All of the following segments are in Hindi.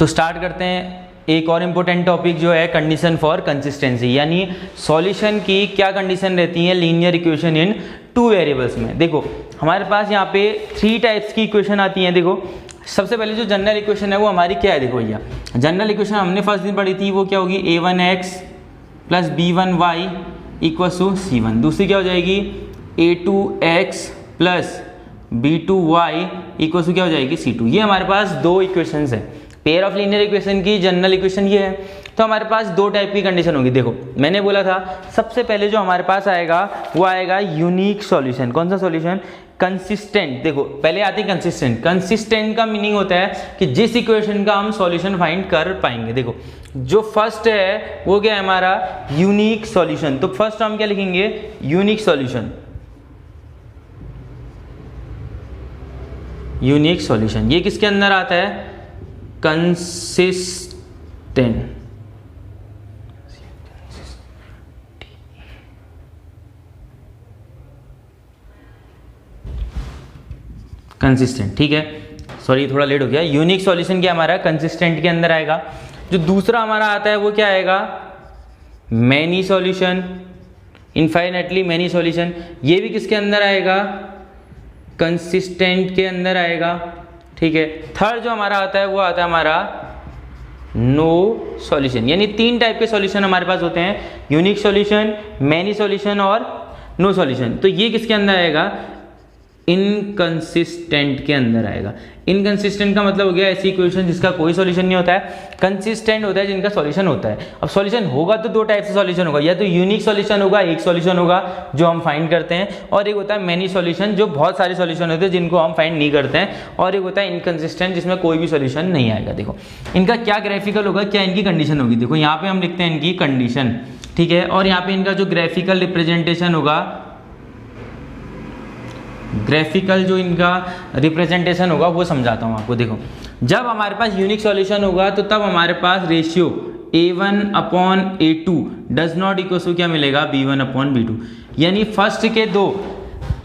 तो स्टार्ट करते हैं। एक और इम्पोर्टेंट टॉपिक जो है कंडीशन फॉर कंसिस्टेंसी, यानी सॉल्यूशन की क्या कंडीशन रहती है linear equation in two variables में। देखो हमारे पास यहाँ पे 3 टाइप्स की इक्वेशन आती हैं। देखो सबसे पहले जो जनरल इक्वेशन है वो हमारी क्या है, देखो भैया जनरल इक्वेशन हमने फर्स्ट दिन पढ़ी थी, वो क्या होगी a1x plus b1y equals to c1। दूसरी क्या हो जाएगी a2x plus b2y equals to क्या हो जाएगी c2। ये हमारे पास 2 इक्वेशंस है। पेयर ऑफ लीनियर इक्वेशन की जनरल इक्वेशन ये है। तो हमारे पास 2 टाइप की कंडीशन होगी। देखो मैंने बोला था सबसे पहले जो हमारे पास आएगा वो आएगा यूनिक सॉल्यूशन। कौन सा सॉल्यूशन, कंसिस्टेंट। देखो पहले आती है कंसिस्टेंट। कंसिस्टेंट का मीनिंग होता है कि जिस इक्वेशन का हम सॉल्यूशन फाइंड कर पाएंगे। देखो जो फर्स्ट है वो क्या है हमारा यूनिक सॉल्यूशन। तो फर्स्ट हम क्या लिखेंगे, यूनिक सॉल्यूशन। यूनिक सॉल्यूशन ये किसके अंदर आता है, कंसिस्टेंट। कंसिस्टेंट, ठीक है, सॉरी थोड़ा लेट हो गया। यूनिक सॉल्यूशन क्या हमारा कंसिस्टेंट के अंदर आएगा। जो दूसरा हमारा आता है वो क्या आएगा, many solution, infinitely many solution. ये भी किसके अंदर आएगा, कंसिस्टेंट के अंदर आएगा, ठीक है। थर्ड जो हमारा आता है वो आता है हमारा नो सॉल्यूशन। यानी 3 टाइप के सॉल्यूशन हमारे पास होते हैं, यूनिक सॉल्यूशन, मैनी सॉल्यूशन और नो सॉल्यूशन। तो ये किसके अंदर आएगा, इनकंसिस्टेंट के अंदर आएगा। इनकंसिस्टेंट का मतलब हो गया ऐसी इक्वेशन जिसका कोई सॉल्यूशन नहीं होता है। कंसिस्टेंट होता है जिनका सॉल्यूशन होता है। अब सॉल्यूशन होगा तो 2 टाइप से सॉल्यूशन होगा, या तो यूनिक सॉल्यूशन होगा, एक सॉल्यूशन होगा जो हम फाइंड करते हैं, और एक होता है मैनी सॉल्यूशन जो बहुत सारे सॉल्यूशन होते हैं जिनको हम फाइंड नहीं करते हैं, और एक होता है इनकंसिस्टेंट जिसमें कोई भी सॉल्यूशन नहीं आएगा। देखो इनका क्या ग्राफिकल होगा, क्या इनकी कंडीशन होगी। देखो यहाँ पे हम लिखते हैं इनकी कंडीशन, ठीक है, और यहाँ पे इनका जो ग्राफिकल रिप्रेजेंटेशन होगा, ग्राफिकल जो इनका रिप्रेजेंटेशन होगा वो समझाता हूँ आपको। देखो जब हमारे पास यूनिक सॉल्यूशन होगा तो तब हमारे पास ratio a1/a2 does not equal to क्या मिलेगा, b1/b2। यानी फर्स्ट के 2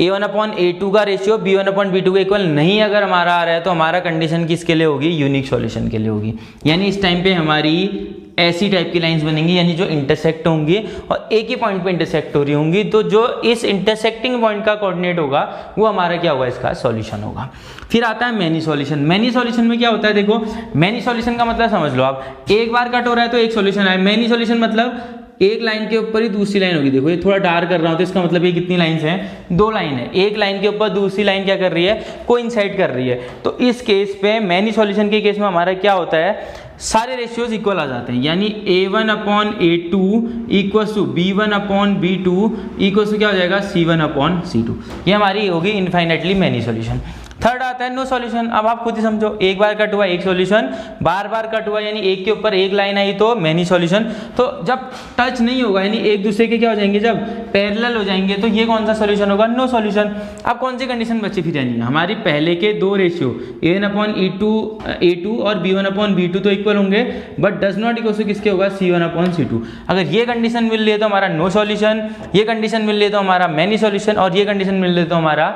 a1/a2 का रेशियो b1/b2 के इक्वल नहीं अगर हमारा आ रहा है तो हमारा कंडीशन किसके लिए होगी, यूनिक सॉल्यूशन के लिए होगी। यानी इस टाइम पे हमारी ऐसी टाइप की लाइंस बनेंगी, यानी जो इंटरसेक्ट होंगी और एक ही पॉइंट पे इंटरसेक्ट हो रही होंगी। तो जो इस इंटरसेक्टिंग पॉइंट का कोऑर्डिनेट होगा वो हमारा क्या होगा, इसका सॉल्यूशन होगा। फिर आता है मैनी सॉल्यूशन। मैनी सॉल्यूशन में क्या होता है, देखो मैनी सॉल्यूशन का मतलब समझ लो आप, एक बार कट हो रहा है तो एक सॉल्यूशन आए। मैनी सॉल्यूशन मतलब एक लाइन के ऊपर ही दूसरी लाइन होगी। देखो ये थोड़ा डार्क कर रहा हूं तो इसका मतलब ये कितनी लाइंस हैं, 2 लाइन है। एक लाइन के ऊपर दूसरी लाइन क्या कर रही है, कोइंसाइड कर रही है। तो इस केस पे मैनी सॉल्यूशन के केस में हमारा क्या होता है, सारे रेशियोज इक्वल आ जाते हैं। यानी a1/a2 equals to b1/b2 equals to क्या हो जाएगा, c1/c2। ये हमारी होगी इनफाइनाइटली मैनी सॉल्यूशन। थर्ड आता है नो सॉल्यूशन। अब आप खुद ही समझो, एक बार कट हुआ एक सॉल्यूशन, बार बार कट हुआ यानी एक के ऊपर एक लाइन आई तो मैनी सॉल्यूशन। तो जब टच नहीं होगा यानी एक दूसरे के क्या हो जाएंगे, जब पैरेलल हो जाएंगे तो ये कौन सा सॉल्यूशन होगा, नो सॉल्यूशन। अब कौन सी कंडीशन बची फिर, यानी हमारी पहले के 2 रेशियो a1/a2 और b1/b2 तो इक्वल होंगे, but does not equal to किसके होगा, c1/c2। अगर ये कंडीशन मिल रही है तो हमारा नो सॉल्यूशन, ये कंडीशन मिल रही है तो हमारा मैनी सॉल्यूशन, और ये कंडीशन मिल रही है तो हमारा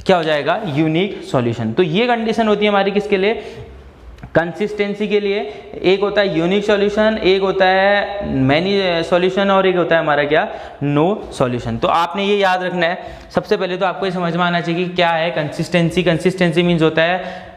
क्या हो जाएगा, यूनिक सॉल्यूशन। तो ये कंडीशन होती है हमारी किसके लिए, कंसिस्टेंसी के लिए। एक होता है यूनिक सॉल्यूशन, एक होता है मैनी सॉल्यूशन, और एक होता है हमारा क्या, नो सॉल्यूशन। तो आपने ये याद रखना है। सबसे पहले तो आपको ये समझ में आना चाहिए कि क्या है कंसिस्टेंसी। कंसिस्टेंसी मीन्स होता है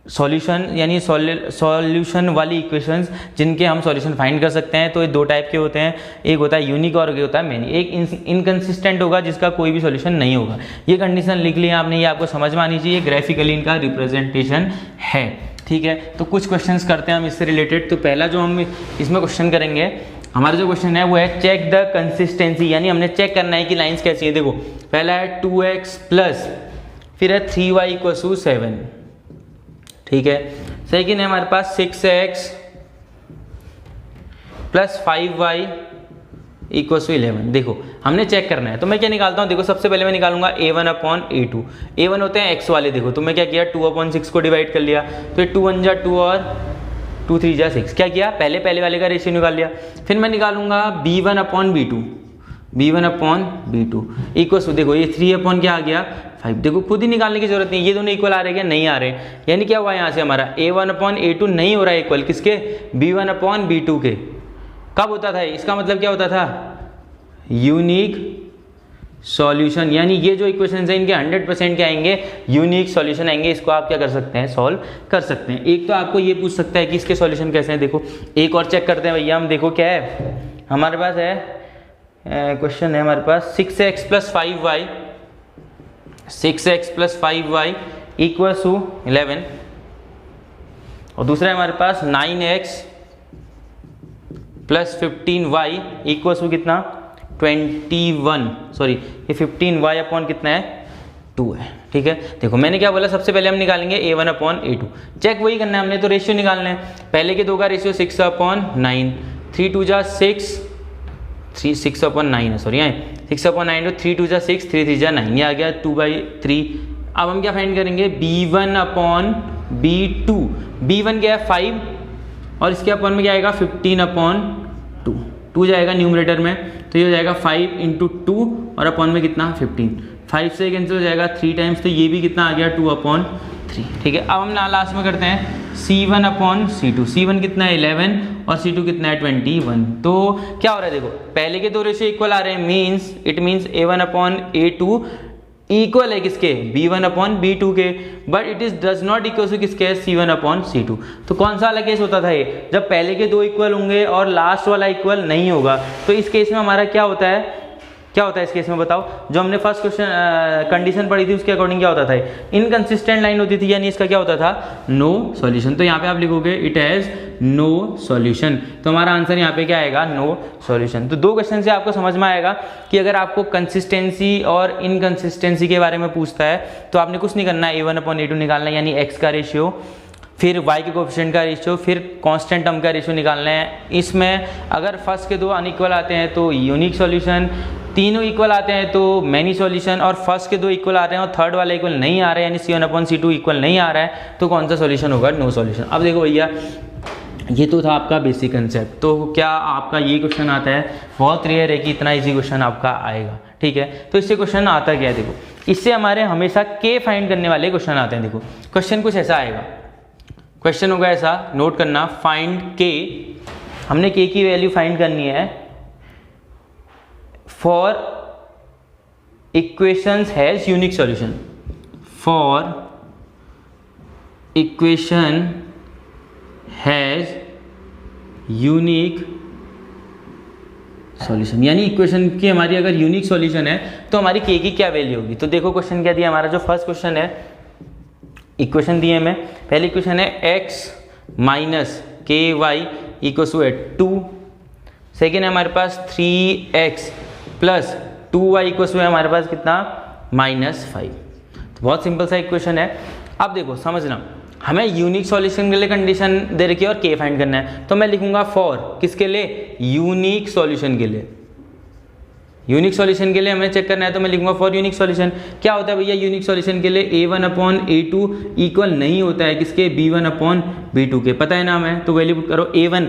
सॉल्यूशन, यानी सॉल्यूशन वाली इक्वेशंस जिनके हम सॉल्यूशन फाइंड कर सकते हैं। तो ये 2 टाइप के होते हैं, एक होता है यूनिक और एक होता है मैनी। एक इनकंसिस्टेंट होगा जिसका कोई भी सॉल्यूशन नहीं होगा। ये कंडीशन लिख ली आपने, ये आपको समझ में आनी चाहिए। ग्राफिकली इनका रिप्रेजेंटेशन है, ठीक है। तो कुछ क्वेश्चंस करते हैं हम इससे रिलेटेड। तो पहला जो हम इसमें क्वेश्चन करेंगे, हमारा जो क्वेश्चन है वो है चेक द कंसिस्टेंसी, यानी हमने चेक करना है कि लाइंस कैसी है। देखो पहला है 2x प्लस, फिर है 3y = 7, ठीक है। सेकेंड है हमारे पास 6x प्लस 5y = 11। देखो हमने चेक करना है तो मैं क्या निकालता हूँ, देखो सबसे पहले मैं निकालूंगा a1/a2। a1 होते हैं x वाले। देखो तो मैं क्या किया, 2/6 को डिवाइड कर लिया, तो 2 1 जा 2 और 2 3 जा 6। क्या किया, पहले वाले का रेशियो निकाल लिया। फिर मैं निकालूंगा b1/b2 इक्वल्स टू, देखो ये 3 अपॉन क्या आ गया, 5। देखो खुद ही निकालने की जरूरत नहीं, ये दोनों इक्वल आ रहे क्या, नहीं आ रहे, यानी क्या हुआ यहाँ से हमारा a1/a2 नहीं हो रहा है इक्वल किसके, b1/b2 के। कब होता था, इसका मतलब क्या होता था, यूनिक सॉल्यूशन, यानी ये जो इक्वेशन है इनके 100% क्या आएंगे, यूनिक सॉल्यूशन आएंगे। इसको आप क्या कर सकते हैं, सॉल्व कर सकते हैं। एक तो आपको ये पूछ सकता है कि इसके सॉल्यूशन कैसे हैं। देखो एक और चेक करते हैं भैया हम, देखो क्या है हमारे पास है, क्वेश्चन है हमारे पास 6x + 5y, 6x + 5y = 11, और दूसरा है हमारे पास 9x + 15y = कितना, 21, सॉरी ये 15y कितना है, 2 है। ठीक है, देखो मैंने क्या बोला, सबसे पहले हम निकालेंगे a1/a2, चेक वही करना है हमने, तो रेशियो निकालना है। पहले के दो का रेशियो 6/9, 3 2 जा 6, 6/9 है, सॉरी 6/9, तो 3 2 जा 6, 3 3 जा 9, ये आ गया 2/3। अब हम क्या फाइंड करेंगे, b1/b2, b1 क्या है 5, और इसके अपन में क्या आएगा 15/2, 2 जाएगा न्यूमरेटर में, तो ये हो जाएगा 5 × 2 और अपॉन में कितना 15, 5 से कैंसिल हो जाएगा 3 टाइम्स, तो ये भी कितना आ गया 2/3। ठीक है, अब हम ना लास्ट में करते हैं C1/C2, C1 कितना है 11 और C2 कितना है 21। तो क्या हो रहा है, देखो पहले के दो रेशियो इक्वल आ रहे हैं, इट मीन्स a1/a2 इक्वल है किसके, b1/b2 के, but it is does not equal to किसके, c1/c2। तो कौन सा वाला केस होता था ये, जब पहले के दो इक्वल होंगे और लास्ट वाला इक्वल नहीं होगा। तो इस केस में हमारा क्या होता है, क्या होता है इस केस में बताओ, जो हमने फर्स्ट क्वेश्चन कंडीशन पढ़ी थी उसके अकॉर्डिंग क्या होता था, इनकंसिस्टेंट लाइन होती थी, यानी इसका क्या होता था, नो सॉल्यूशन। तो यहाँ पे आप लिखोगे इट हैज नो सॉल्यूशन, तो हमारा आंसर यहाँ पे क्या आएगा, नो सॉल्यूशन। तो दो क्वेश्चन से आपको समझ में आएगा कि अगर आपको कंसिस्टेंसी और इनकंसिस्टेंसी के बारे में पूछता है तो आपने कुछ नहीं करना है, a1/a2 निकालना है, यानी x का रेशियो, फिर y के कोएफिशिएंट का रेशियो, फिर कांस्टेंट टर्म का रेशियो निकालना है। इसमें अगर फर्स्ट के दो अनइक्वल आते हैं तो यूनिक सॉल्यूशन, तीनों इक्वल आते हैं तो मैनी सॉल्यूशन, और फर्स्ट के दो इक्वल आ रहे हैं और थर्ड वाला इक्वल नहीं आ रहा है, यानी C1/C2 इक्वल नहीं आ रहा है, तो कौन सा सॉल्यूशन होगा, नो सॉल्यूशन। अब देखो भैया ये तो था आपका बेसिक कंसेप्ट, तो क्या आपका ये क्वेश्चन आता है, बहुत रेयर है कि इतना इजी क्वेश्चन आपका आएगा। ठीक है, तो इससे क्वेश्चन आता क्या है, देखो इससे हमारे हमेशा के फाइंड करने वाले क्वेश्चन आते हैं। देखो क्वेश्चन कुछ ऐसा आएगा, क्वेश्चन होगा ऐसा, नोट करना, फाइंड के, हमने के की वैल्यू फाइंड करनी है for equations has unique solution, for equation has unique solution, यानी इक्वेशन की हमारी अगर यूनिक सॉल्यूशन है तो हमारी के की क्या वैल्यू होगी। तो देखो क्वेश्चन क्या दिया हमारा, जो फर्स्ट क्वेश्चन है, इक्वेशन दिए हमें, पहली इक्वेशन है x - ky = 2, सेकेंड है हमारे पास 3x + 2y = हमारे पास कितना, -5। तो बहुत सिंपल सा इक्वेशन है। अब देखो समझना, हमें यूनिक सॉल्यूशन के लिए कंडीशन दे रखी है और के फाइंड करना है, तो मैं लिखूंगा फॉर किसके लिए, यूनिक सॉल्यूशन के लिए, यूनिक सॉल्यूशन के लिए हमें चेक करना है, तो मैं लिखूंगा फॉर यूनिक सॉल्यूशन। क्या होता है भैया यूनिक सॉल्यूशन के लिए, a1/a2 इक्वल नहीं होता है किसके, b1/b2 के, पता है ना हमें, तो वैल्यू पुट करो, a1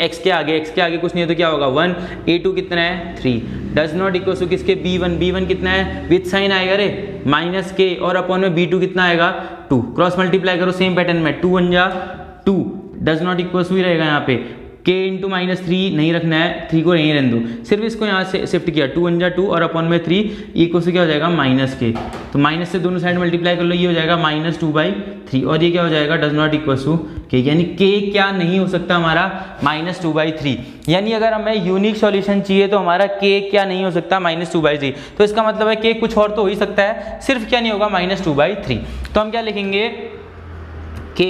x के आगे कुछ नहीं है तो क्या होगा 1, a2 कितना है 3, डज नॉट इक्वल टू किसके, b1 कितना है, विथ साइन आएगा रे -k, और अपॉन में b2 कितना आएगा 2, क्रॉस मल्टीप्लाई करो सेम पैटर्न में, 2 1 जा 2, डज नॉट इक्वल टू ही रहेगा यहाँ पे, k × -3 नहीं रखना है, 3 को यहीं रहने दो, सिर्फ इसको यहाँ से शिफ्ट किया, 2 1 जा 2 और अपॉन में 3 इक्वल से क्या हो जाएगा -k, तो माइनस से दोनों साइड मल्टीप्लाई कर लो, ये हो जाएगा -2/3, और ये क्या हो जाएगा, does not equal to k, यानी k क्या नहीं हो सकता हमारा, -2/3, यानी अगर हमें यूनिक सॉल्यूशन चाहिए तो हमारा k क्या नहीं हो सकता, -2/3। तो इसका मतलब है k कुछ और तो हो ही सकता है, सिर्फ क्या नहीं होगा, -2/3। तो हम क्या लिखेंगे, k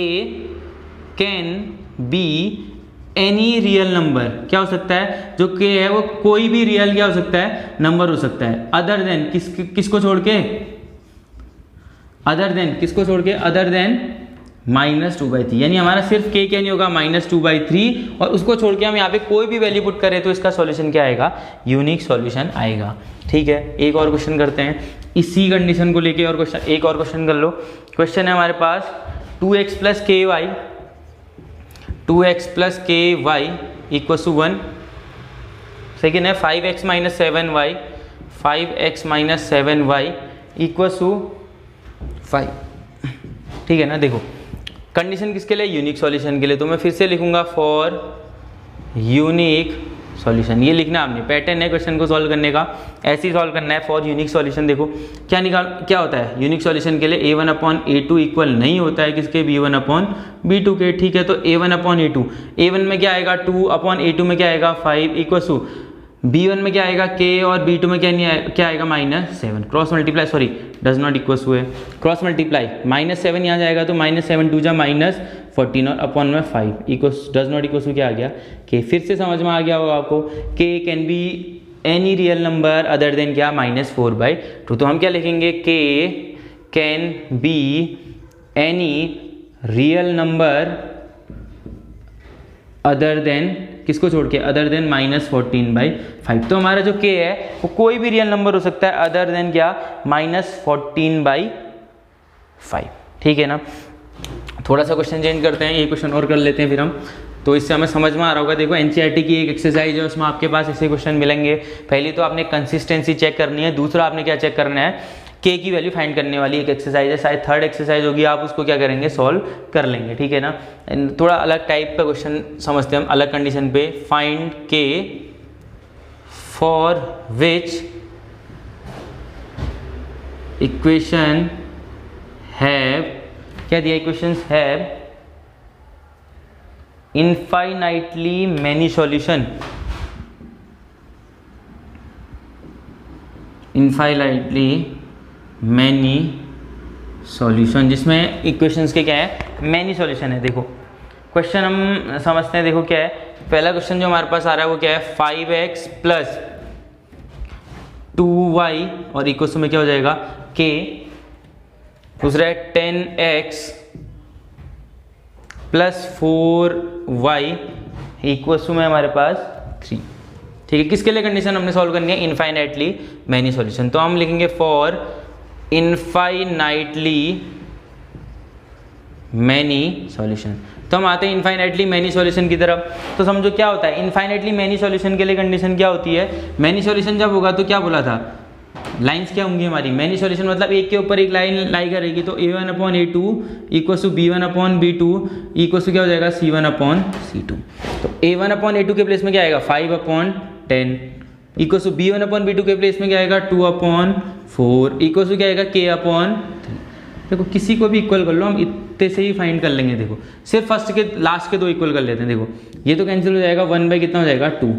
can be any real number, क्या हो सकता है, जो k है वो कोई भी रियल क्या हो सकता है, नंबर हो सकता है, अदर देन किसको छोड़ के, अदर देन किसको छोड़ के, अदर देन -2/3, यानी हमारा सिर्फ k क्या नहीं होगा, -2/3, और उसको छोड़ के हम यहाँ पे कोई भी वैल्यू पुट करें तो इसका सॉल्यूशन क्या आएगा, यूनिक सॉल्यूशन आएगा। ठीक है, एक और क्वेश्चन करते हैं इसी कंडीशन को लेके, और क्वेश्चन एक और क्वेश्चन कर लो। क्वेश्चन है हमारे पास 2x + ky = 1, सेकेंड है 5x - 7y इक्वल्स टू 5। ठीक है ना। देखो कंडीशन किसके लिए, यूनिक सॉल्यूशन के लिए, तो मैं फिर से लिखूंगा फॉर यूनिक सॉल्यूशन। ये लिखना आपने, पैटर्न है क्वेश्चन को सॉल्व करने का, ऐसे ही सॉल्व करना है फॉर यूनिक सॉल्यूशन। देखो क्या होता है यूनिक सॉल्यूशन के लिए a1/a2 इक्वल नहीं होता है किसके, b1/b2 के। ठीक है, तो a1/a2, a1 में क्या आएगा 2/a2 में क्या आएगा 5 इक्वल टू b1 में क्या आएगा k और b2 में क्या आएगा -7। Cross multiply, sorry does not equal to है, क्रॉस मल्टीप्लाई -7 यहाँ जाएगा तो -7 2 जा -14 और अपॉन में 5 equals does not equal to क्या आ गया k। फिर से समझ में आ गया होगा आपको, k can be any real number other than क्या -4/2। तो हम क्या लिखेंगे, k can be any real number other than, किसको छोड़ के, अदर देन -14/5। तो हमारा जो k है वो कोई भी रियल नंबर हो सकता है अदर देन क्या -14/5। ठीक है ना। थोड़ा सा क्वेश्चन चेंज करते हैं, ये क्वेश्चन और कर लेते हैं फिर हम, तो इससे हमें समझ में आ रहा होगा। देखो एनसीईआरटी की एक एक्सरसाइज है, उसमें आपके पास ऐसे क्वेश्चन मिलेंगे। पहली तो आपने कंसिस्टेंसी चेक करनी है, दूसरा आपने क्या चेक करना है, के की वैल्यू फाइंड करने वाली एक एक्सरसाइज है, शायद थर्ड एक्सरसाइज होगी, आप उसको क्या करेंगे, सॉल्व कर लेंगे। ठीक है ना। थोड़ा अलग टाइप का क्वेश्चन समझते हैं हम, अलग कंडीशन पे। फाइंड के फॉर विच इक्वेशन हैव, क्या दिया, equations have infinitely many solution, infinitely many solution, जिसमें इक्वेशंस के क्या है, मैनी सॉल्यूशन है। देखो क्वेश्चन हम समझते हैं। देखो क्या है, पहला क्वेश्चन जो हमारे पास आ रहा है वो क्या है, 5x + 2y और इक्वल्स में क्या हो जाएगा k। दूसरा है 10x + 4y इक्वल्स में हमारे पास 3। ठीक है, किसके लिए कंडीशन हमने सॉल्व करनी है, इनफाइनाइटली मैनी सॉल्यूशन। तो हम लिखेंगे फॉर इनफाइनाइटली मैनी सॉल्यूशन। तो हम आते हैं इनफाइनाइटली मैनी सॉल्यूशन की तरफ। तो समझो क्या होता है, इनफाइनाइटली मैनी सॉल्यूशन के लिए कंडीशन क्या होती है, मैनी सॉल्यूशन जब होगा तो क्या बोला था, लाइंस क्या होंगी हमारी, मैनी सॉल्यूशन मतलब एक के ऊपर एक लाइन लाई करेगी। तो a1/a2 equals to b1/b2 equals to क्या हो जाएगा, c1/c2। तो a1/a2 के प्लेस में क्या आएगा 5/10 इक्वल्स टू b1/b2 के प्लेस में क्या आएगा 2/4 इक्वल्स टू क्या आएगा k/3। देखो किसी को भी इक्वल कर लो, हम इतने से ही फाइंड कर लेंगे। देखो सिर्फ फर्स्ट के लास्ट के दो इक्वल कर लेते हैं। देखो ये तो कैंसिल हो जाएगा, 1 कितना हो जाएगा 2,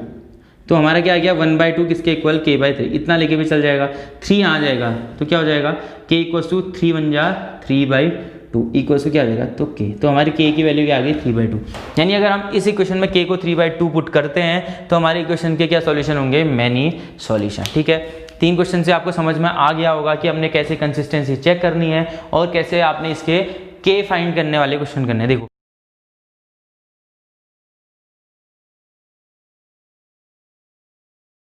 तो हमारा क्या आ गया 1/2 किसके इक्वल k/3। इतना लेके भी चल जाएगा, 3 आ जाएगा तो क्या हो जाएगा k equals to 3 × 1 = 3/2 equals to क्या आ जाएगा तो k। तो हमारी k की वैल्यू क्या आ गई 3/2। यानी अगर हम इस इक्वेशन में k को 3/2 पुट करते हैं तो हमारे इक्वेशन के क्या सॉल्यूशन होंगे, मैनी सॉल्यूशन। ठीक है, 3 क्वेश्चन से आपको समझ में आ गया होगा कि हमने कैसे कंसिस्टेंसी चेक करनी है और कैसे आपने इसके k फाइंड करने वाले क्वेश्चन करने हैं। देखो